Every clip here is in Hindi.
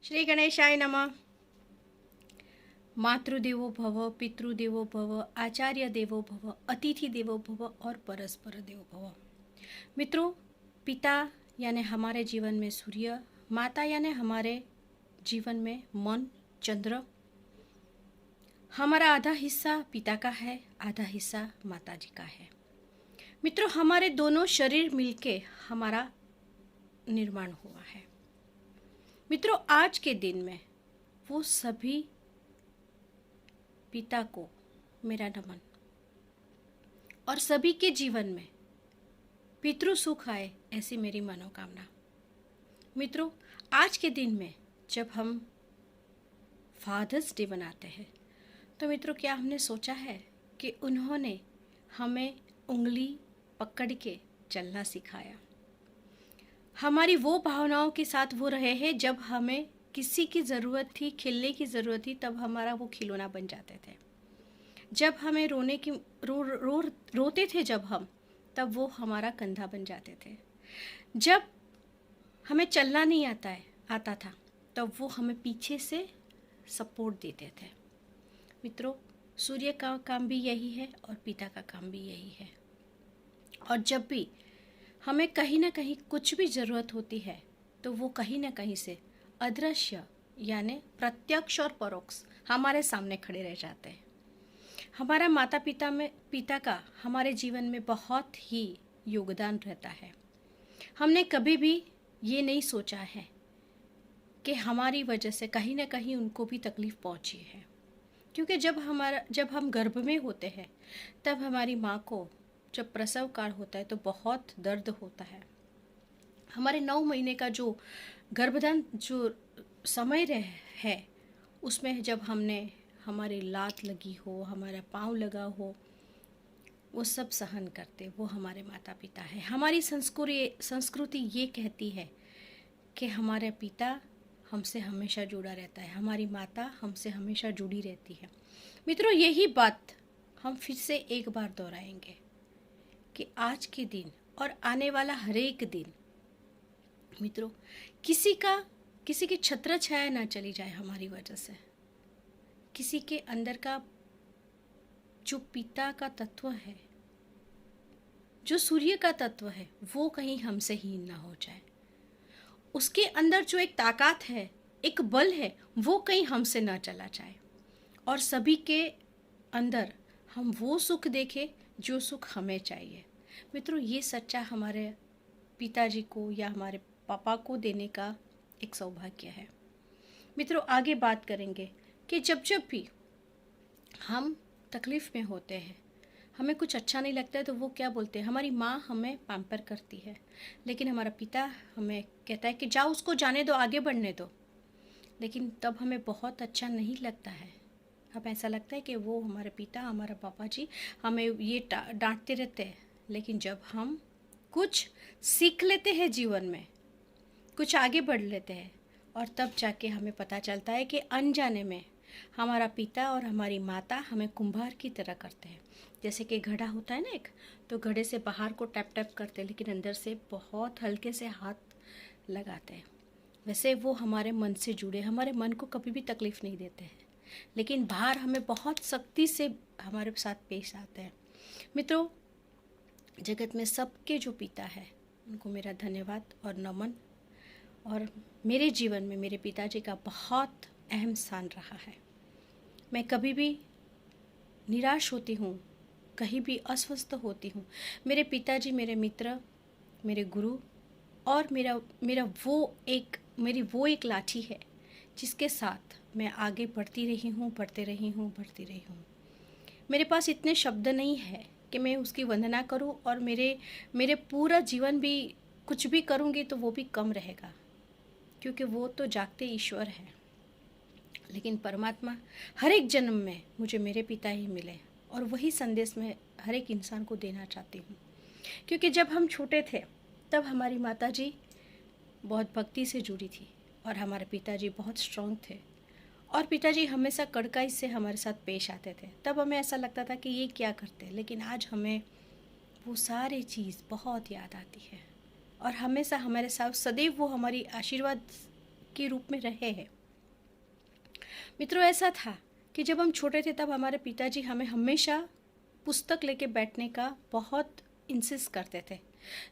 श्री गणेशाय नमः। मातृदेवो भव, पितृदेवो भव, आचार्य देवो भव, अतिथि देवो भव और परस्पर देवो भव। मित्रों, पिता यानी हमारे जीवन में सूर्य, माता यानी हमारे जीवन में मन, चंद्र। हमारा आधा हिस्सा पिता का है, आधा हिस्सा माता जी का है। मित्रों, हमारे दोनों शरीर मिलके हमारा निर्माण हुआ है। मित्रों, आज के दिन में वो सभी पिता को मेरा नमन और सभी के जीवन में पितृ सुख आए, ऐसी मेरी मनोकामना। मित्रों, आज के दिन में जब हम फादर्स डे मनाते हैं तो मित्रों, क्या हमने सोचा है कि उन्होंने हमें उंगली पकड़ के चलना सिखाया। हमारी वो भावनाओं के साथ वो रहे हैं। जब हमें किसी की ज़रूरत थी, खेलने की ज़रूरत थी, तब हमारा वो खिलौना बन जाते थे। जब हमें रोते थे जब हम, तब वो हमारा कंधा बन जाते थे। जब हमें चलना नहीं आता था, तब वो हमें पीछे से सपोर्ट देते थे। मित्रों, सूर्य का काम भी यही है और पिता का काम भी यही है। और जब भी हमें कहीं ना कहीं कुछ भी ज़रूरत होती है तो वो कहीं ना कहीं से अदृश्य यानी प्रत्यक्ष और परोक्ष हमारे सामने खड़े रह जाते हैं। हमारा पिता का हमारे जीवन में बहुत ही योगदान रहता है। हमने कभी भी ये नहीं सोचा है कि हमारी वजह से कहीं ना कहीं उनको भी तकलीफ़ पहुंची है। क्योंकि जब हम गर्भ में होते हैं, तब हमारी माँ को जब प्रसव काल होता है तो बहुत दर्द होता है। हमारे 9 महीने का जो गर्भधान जो समय है, उसमें जब हमारी लात लगी हो, हमारा पाँव लगा हो, वो सब सहन करते, वो हमारे माता पिता है। हमारी संस्कृति ये कहती है कि हमारे पिता हमसे हमेशा जुड़ा रहता है, हमारी माता हमसे हमेशा जुड़ी रहती है। मित्रों, यही बात हम फिर से एक बार दोहराएंगे कि आज के दिन और आने वाला हर एक दिन, मित्रों, किसी की छत्र छाया ना चली जाए हमारी वजह से। किसी के अंदर का जो पिता का तत्व है, जो सूर्य का तत्व है, वो कहीं हमसे हीन ना हो जाए। उसके अंदर जो एक ताकत है, एक बल है, वो कहीं हमसे ना चला जाए। और सभी के अंदर हम वो सुख देखें जो सुख हमें चाहिए। मित्रों, ये सच्चा हमारे पिताजी को या हमारे पापा को देने का एक सौभाग्य है। मित्रों, आगे बात करेंगे कि जब भी हम तकलीफ़ में होते हैं, हमें कुछ अच्छा नहीं लगता है, तो वो क्या बोलते हैं, हमारी माँ हमें पैम्पर करती है, लेकिन हमारा पिता हमें कहता है कि जाओ, उसको जाने दो, आगे बढ़ने दो। लेकिन तब हमें बहुत अच्छा नहीं लगता है। अब ऐसा लगता है कि वो हमारे पिता, हमारा पापा जी हमें ये डांटते रहते हैं। लेकिन जब हम कुछ सीख लेते हैं जीवन में, कुछ आगे बढ़ लेते हैं, और तब जाके हमें पता चलता है कि अनजाने में हमारा पिता और हमारी माता हमें कुंभार की तरह करते हैं। जैसे कि घड़ा होता है ना एक, तो घड़े से बाहर को टैप टैप करते हैं, लेकिन अंदर से बहुत हल्के से हाथ लगाते हैं। वैसे वो हमारे मन से जुड़े, हमारे मन को कभी भी तकलीफ़ नहीं देते हैं, लेकिन बाहर हमें बहुत सख्ती से हमारे साथ पेश आते हैं। मित्रों, जगत में सबके जो पिता है, उनको मेरा धन्यवाद और नमन। और मेरे जीवन में मेरे पिताजी का बहुत अहम स्थान रहा है। मैं कभी भी निराश होती हूँ, कहीं भी अस्वस्थ होती हूँ, मेरे पिताजी मेरे मित्र, मेरे गुरु और मेरी वो एक लाठी है जिसके साथ मैं आगे बढ़ती रही हूँ। मेरे पास इतने शब्द नहीं है कि मैं उसकी वंदना करूं, और मेरे पूरा जीवन भी कुछ भी करूंगी तो वो भी कम रहेगा, क्योंकि वो तो जागते ईश्वर है। लेकिन परमात्मा हर एक जन्म में मुझे मेरे पिता ही मिले, और वही संदेश मैं हर एक इंसान को देना चाहती हूँ। क्योंकि जब हम छोटे थे, तब हमारी माता जी बहुत भक्ति से जुड़ी थी और हमारे पिताजी बहुत स्ट्रांग थे, और पिताजी हमेशा कड़काई से हमारे साथ पेश आते थे। तब हमें ऐसा लगता था कि ये क्या करते हैं, लेकिन आज हमें वो सारी चीज़ बहुत याद आती है, और हमेशा हमारे साथ सदैव वो हमारी आशीर्वाद के रूप में रहे हैं। मित्रों, ऐसा था कि जब हम छोटे थे तब हमारे पिताजी हमें हमेशा पुस्तक लेके बैठने का बहुत इंसिस्ट करते थे।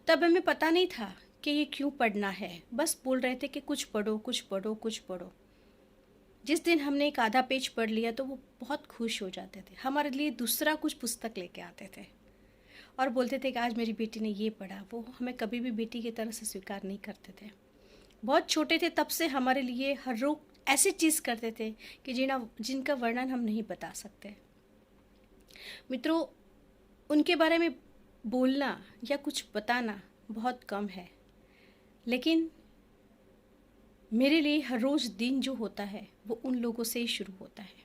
तब हमें पता नहीं था कि ये क्यों पढ़ना है, बस बोल रहे थे कि कुछ पढ़ो कुछ पढ़ो कुछ पढ़ो। जिस दिन हमने एक आधा पेज पढ़ लिया तो वो बहुत खुश हो जाते थे, हमारे लिए दूसरा कुछ पुस्तक लेके आते थे और बोलते थे कि आज मेरी बेटी ने ये पढ़ा। वो हमें कभी भी बेटी की तरह से स्वीकार नहीं करते थे। बहुत छोटे थे तब से हमारे लिए हर रोज ऐसी चीज़ करते थे कि जिनका वर्णन हम नहीं बता सकते। मित्रों, उनके बारे में बोलना या कुछ बताना बहुत कम है, लेकिन मेरे लिए हर रोज़ दिन जो होता है वो उन लोगों से ही शुरू होता है।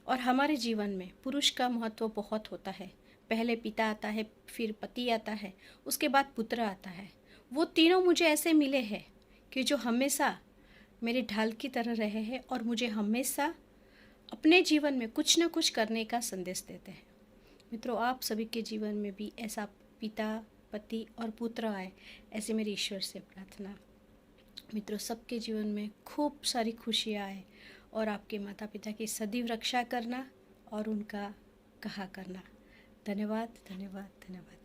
और हमारे जीवन में पुरुष का महत्व बहुत होता है। पहले पिता आता है, फिर पति आता है, उसके बाद पुत्र आता है। वो तीनों मुझे ऐसे मिले हैं कि जो हमेशा मेरे ढाल की तरह रहे हैं और मुझे हमेशा अपने जीवन में कुछ न कुछ करने का संदेश देते हैं। मित्रों, आप सभी के जीवन में भी ऐसा पिता, पति और पुत्र आए, ऐसे मेरी ईश्वर से प्रार्थना। मित्रों, सबके जीवन में खूब सारी खुशियाँ आए और आपके माता पिता की सदैव रक्षा करना और उनका कहा करना। धन्यवाद, धन्यवाद, धन्यवाद।